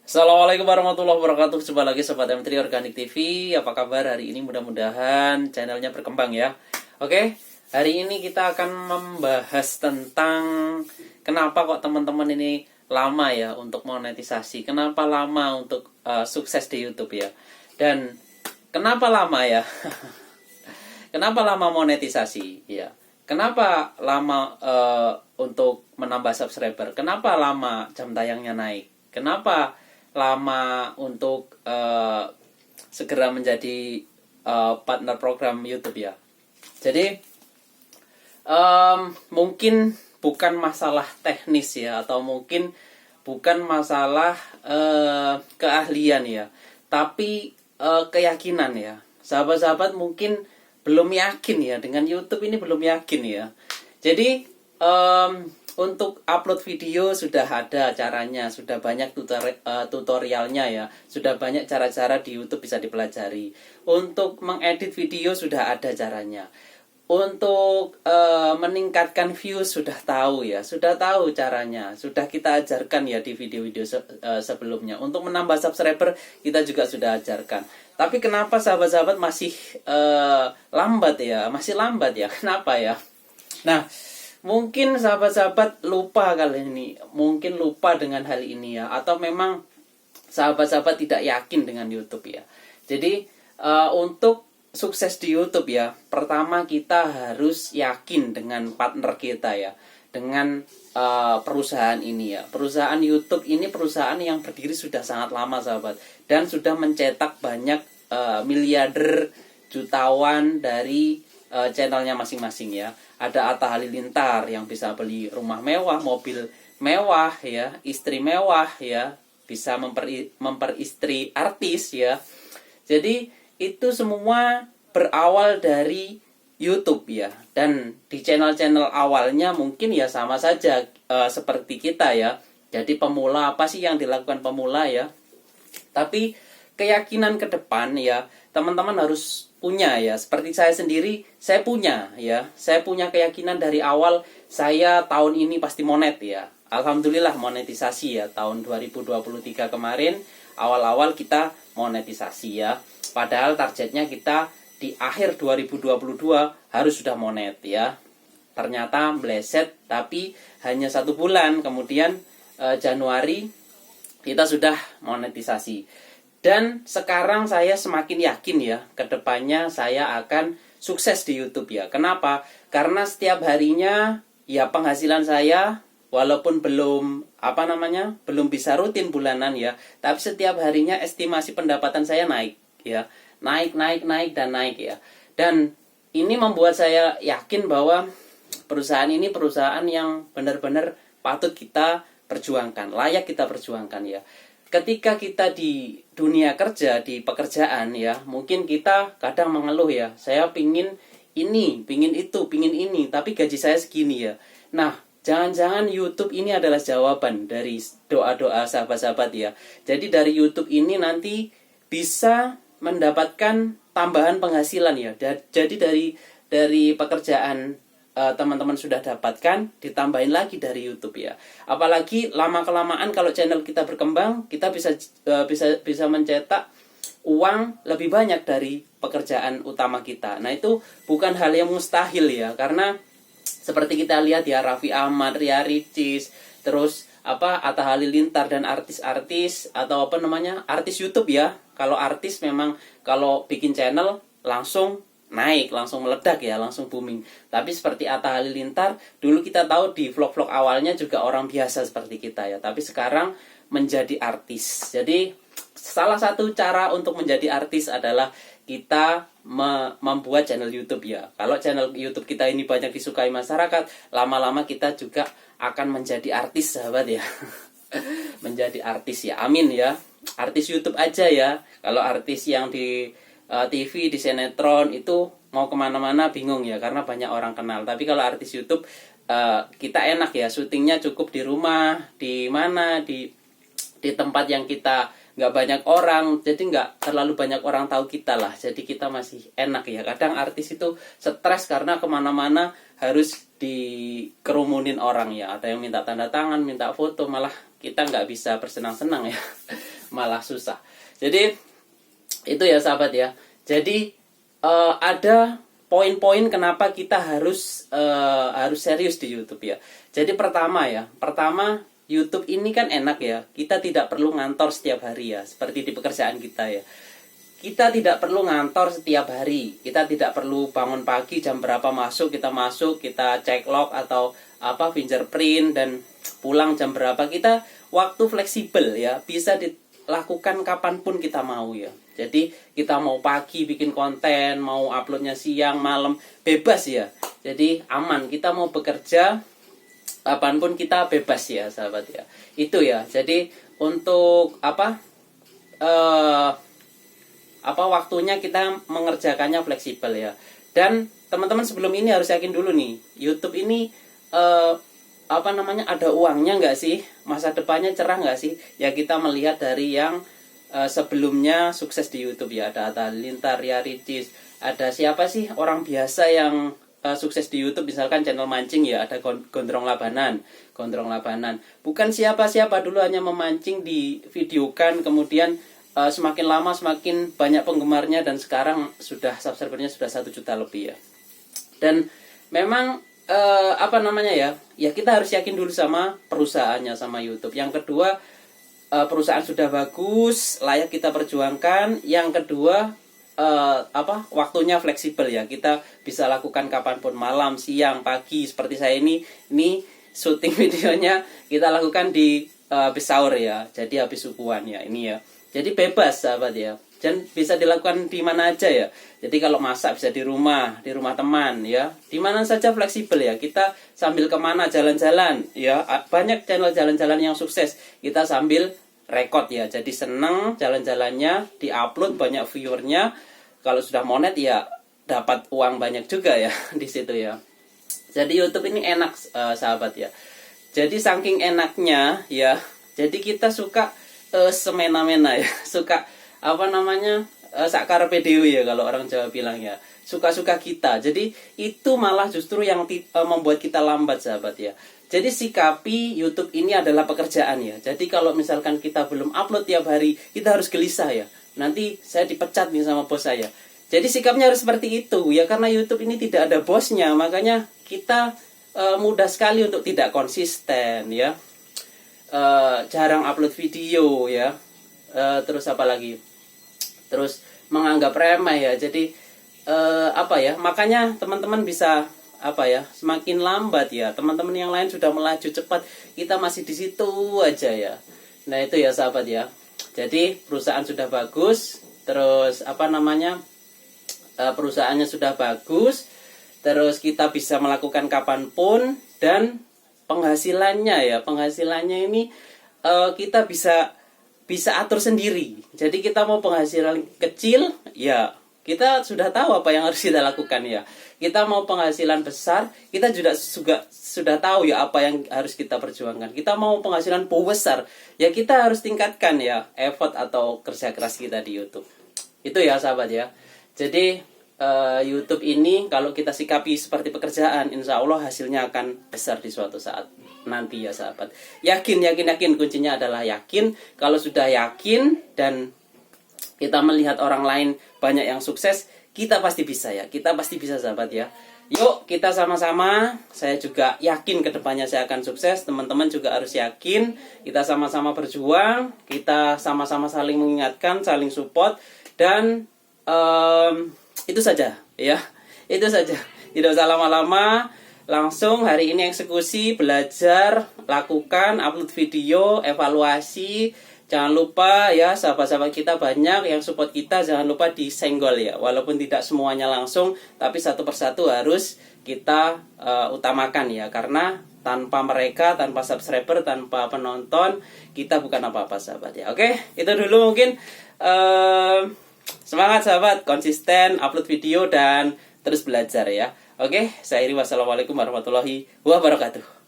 Assalamualaikum warahmatullahi wabarakatuh. Jumpa lagi Sobat M3 Organik TV. Apa kabar hari ini? Mudah-mudahan channelnya berkembang ya. Oke, hari ini kita akan membahas tentang kenapa kok teman-teman ini lama ya untuk monetisasi. Kenapa lama untuk sukses di YouTube ya. Dan kenapa lama ya? Kenapa lama monetisasi ya? Kenapa lama untuk menambah subscriber? Kenapa lama jam tayangnya naik? Kenapa lama untuk segera menjadi partner program YouTube ya? Jadi mungkin bukan masalah teknis ya, atau mungkin bukan masalah keahlian ya, tapi keyakinan ya. Sahabat-sahabat mungkin belum yakin ya dengan YouTube ini, belum yakin ya. Jadi untuk upload video sudah ada caranya, sudah banyak tutorialnya ya, sudah banyak cara-cara di YouTube bisa dipelajari. Untuk mengedit video sudah ada caranya. Untuk meningkatkan views sudah tahu ya, sudah tahu caranya, sudah kita ajarkan ya di video-video sebelumnya. Untuk menambah subscriber kita juga sudah ajarkan. Tapi kenapa sahabat-sahabat masih lambat ya, masih lambat ya? Kenapa ya? Nah, mungkin sahabat-sahabat lupa kali ini, mungkin lupa dengan hal ini ya, atau memang sahabat-sahabat tidak yakin dengan YouTube ya. Jadi untuk sukses di YouTube ya, pertama kita harus yakin dengan partner kita ya, dengan perusahaan ini ya. Perusahaan YouTube ini perusahaan yang berdiri sudah sangat lama sahabat, dan sudah mencetak banyak miliarder, jutawan dari channelnya masing-masing ya. Ada Atta Halilintar yang bisa beli rumah mewah, mobil mewah ya, istri mewah ya, bisa memperistri artis ya. Jadi itu semua berawal dari YouTube ya. Dan di channel-channel awalnya mungkin ya sama saja seperti kita ya. Jadi pemula, apa sih yang dilakukan pemula ya? Tapi keyakinan ke depan ya, teman-teman harus punya ya. Seperti saya sendiri, saya punya ya. Saya punya keyakinan dari awal, saya tahun ini pasti monet ya. Alhamdulillah monetisasi ya. Tahun 2023 kemarin awal-awal kita monetisasi ya. Padahal targetnya kita di akhir 2022 harus sudah monet ya. Ternyata meleset, tapi hanya 1 bulan kemudian Januari kita sudah monetisasi. Dan sekarang saya semakin yakin ya, kedepannya saya akan sukses di YouTube ya. Kenapa? Karena setiap harinya ya penghasilan saya, walaupun belum belum bisa rutin bulanan ya, tapi setiap harinya estimasi pendapatan saya naik ya, naik dan naik ya. Dan ini membuat saya yakin bahwa perusahaan ini perusahaan yang benar-benar patut kita perjuangkan, layak kita perjuangkan ya. Ketika kita di dunia kerja, di pekerjaan ya, mungkin kita kadang mengeluh ya, saya pingin ini, pingin itu, pingin ini, tapi gaji saya segini ya. Nah, jangan-jangan YouTube ini adalah jawaban dari doa-doa sahabat-sahabat ya. Jadi dari YouTube ini nanti bisa mendapatkan tambahan penghasilan ya. Jadi dari pekerjaan teman-teman sudah dapatkan, ditambahin lagi dari YouTube ya. Apalagi lama-kelamaan kalau channel kita berkembang, kita bisa mencetak uang lebih banyak dari pekerjaan utama kita. Nah, itu bukan hal yang mustahil ya, karena seperti kita lihat ya, Raffi Ahmad, Ria Ricis, terus Atta Halilintar dan artis-artis atau artis YouTube ya. Kalau artis memang kalau bikin channel langsung naik, langsung meledak ya, langsung booming. Tapi seperti Atta Halilintar, dulu kita tahu di vlog-vlog awalnya juga orang biasa seperti kita ya, tapi sekarang menjadi artis. Jadi salah satu cara untuk menjadi artis adalah kita membuat channel YouTube ya. Kalau channel YouTube kita ini banyak disukai masyarakat, lama-lama kita juga akan menjadi artis sahabat ya. Menjadi artis ya, amin ya. Artis YouTube aja ya. Kalau artis yang di TV, di sinetron itu mau kemana-mana bingung ya, karena banyak orang kenal. Tapi kalau artis YouTube kita enak ya, syutingnya cukup di rumah, di mana, di tempat yang kita nggak banyak orang, jadi nggak terlalu banyak orang tahu kita lah. Jadi kita masih enak ya. Kadang artis itu stres karena kemana-mana harus dikerumunin orang ya. Ada yang minta tanda tangan, minta foto, malah kita nggak bisa bersenang-senang ya. malah susah. Jadi itu ya sahabat ya. Jadi ada poin-poin kenapa kita harus serius di YouTube ya. Jadi pertama YouTube ini kan enak ya. Kita tidak perlu ngantor setiap hari ya, seperti di pekerjaan kita ya. Kita tidak perlu ngantor setiap hari. Kita tidak perlu bangun pagi jam berapa masuk, kita cek log atau fingerprint dan pulang jam berapa. Kita waktu fleksibel ya, bisa dilakukan kapanpun kita mau ya. Jadi kita mau pagi bikin konten, mau uploadnya siang, malam, bebas ya. Jadi aman, kita mau bekerja kapanpun kita bebas ya sahabat ya. Itu ya. Jadi untuk waktunya kita mengerjakannya fleksibel ya. Dan teman-teman sebelum ini harus yakin dulu nih, YouTube ini ada uangnya nggak sih? Masa depannya cerah nggak sih? Ya kita melihat dari yang sebelumnya sukses di YouTube ya. Ada Atta Halilintar, Ria Ricis, ada siapa sih orang biasa yang sukses di YouTube, misalkan channel mancing ya, ada Gondrong Labanan. Bukan siapa-siapa, dulu hanya memancing di videokan, kemudian semakin lama semakin banyak penggemarnya dan sekarang sudah subscribernya sudah 1 juta lebih ya. Dan memang ya kita harus yakin dulu sama perusahaannya, sama YouTube. Yang kedua, perusahaan sudah bagus, layak kita perjuangkan. Yang kedua, waktunya fleksibel ya, kita bisa lakukan kapanpun, malam, siang, pagi. Seperti saya ini syuting videonya kita lakukan di habis sahur ya, jadi habis subuhan ya ini ya. Jadi bebas sahabat ya, dan bisa dilakukan di mana aja ya. Jadi kalau masak bisa di rumah teman ya, di mana saja fleksibel ya. Kita sambil kemana jalan-jalan ya, banyak channel jalan-jalan yang sukses, kita sambil rekod ya. Jadi seneng jalan-jalannya, diupload, banyak viewernya. Kalau sudah monet ya dapat uang banyak juga ya di situ ya. Jadi YouTube ini enak sahabat ya. Jadi saking enaknya ya, jadi kita suka semena-mena ya, suka sakar PDW ya kalau orang Jawa bilang ya, suka-suka kita. Jadi itu malah justru yang membuat kita lambat sahabat ya. Jadi sikapi YouTube ini adalah pekerjaan ya. Jadi kalau misalkan kita belum upload tiap hari, kita harus gelisah ya. Nanti saya dipecat nih sama bos saya. Jadi sikapnya harus seperti itu ya, karena YouTube ini tidak ada bosnya, makanya kita mudah sekali untuk tidak konsisten ya. Jarang upload video ya. Terus apa lagi? Terus menganggap remeh ya. Jadi makanya teman-teman bisa semakin lambat ya. Teman-teman yang lain sudah melaju cepat, kita masih di situ aja ya. Nah itu ya sahabat ya. Jadi perusahaan sudah bagus, terus perusahaannya sudah bagus, terus kita bisa melakukan kapanpun, dan penghasilannya ini kita bisa atur sendiri. Jadi kita mau penghasilan kecil ya, kita sudah tahu apa yang harus kita lakukan ya. Kita mau penghasilan besar, kita juga sudah tahu ya apa yang harus kita perjuangkan. Kita mau penghasilan besar, ya kita harus tingkatkan ya effort atau kerja keras kita di YouTube. Itu ya sahabat ya. Jadi YouTube ini kalau kita sikapi seperti pekerjaan, insya Allah hasilnya akan besar di suatu saat nanti ya sahabat. Yakin, kuncinya adalah yakin. Kalau sudah yakin dan kita melihat orang lain banyak yang sukses, kita pasti bisa ya. Kita pasti bisa sahabat ya. Yuk kita sama-sama, saya juga yakin kedepannya saya akan sukses. Teman-teman juga harus yakin. Kita sama-sama berjuang, kita sama-sama saling mengingatkan, saling support. Dan itu saja ya, itu saja, tidak usah lama-lama, langsung hari ini eksekusi, belajar, lakukan, upload video, evaluasi. Jangan lupa ya, sahabat-sahabat kita banyak yang support kita, jangan lupa disenggol ya, walaupun tidak semuanya langsung, tapi satu persatu harus kita utamakan ya, karena tanpa mereka, tanpa subscriber, tanpa penonton, kita bukan apa-apa sahabat ya. Oke, itu dulu mungkin. Semangat sahabat, konsisten upload video dan terus belajar ya. Oke, saya Iri, wassalamualaikum warahmatullahi wabarakatuh.